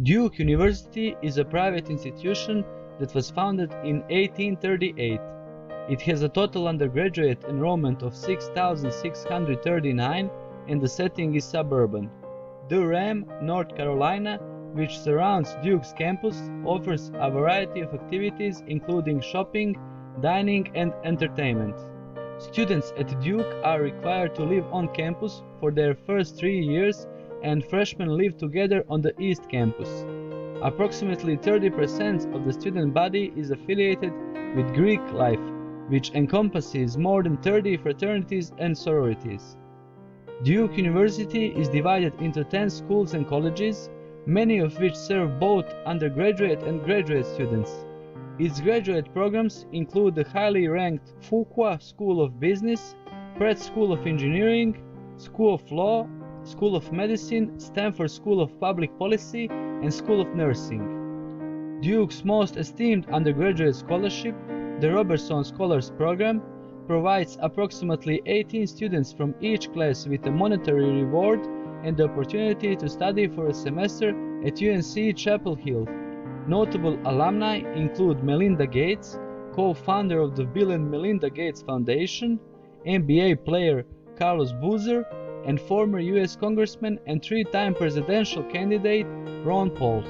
Duke University is a private institution that was founded in 1838. It has a total undergraduate enrollment of 6,639 and the setting is suburban. Durham, North Carolina, which surrounds Duke's campus, offers a variety of activities including shopping, dining, and entertainment. Students at Duke are required to live on campus for their first 3 years, and freshmen live together on the East Campus. Approximately 30% of the student body is affiliated with Greek life, which encompasses more than 30 fraternities and sororities. Duke University is divided into 10 schools and colleges, many of which serve both undergraduate and graduate students. Its graduate programs include the highly ranked Fuqua School of Business, Pratt School of Engineering, School of Law, School of Medicine, Stanford School of Public Policy, and School of Nursing. Duke's most esteemed undergraduate scholarship, the Robertson Scholars Program, provides approximately 18 students from each class with a monetary reward and the opportunity to study for a semester at UNC Chapel Hill. Notable alumni include Melinda Gates, co-founder of the Bill and Melinda Gates Foundation, NBA player Carlos Boozer, and former US Congressman and 3-time presidential candidate Ron Paul.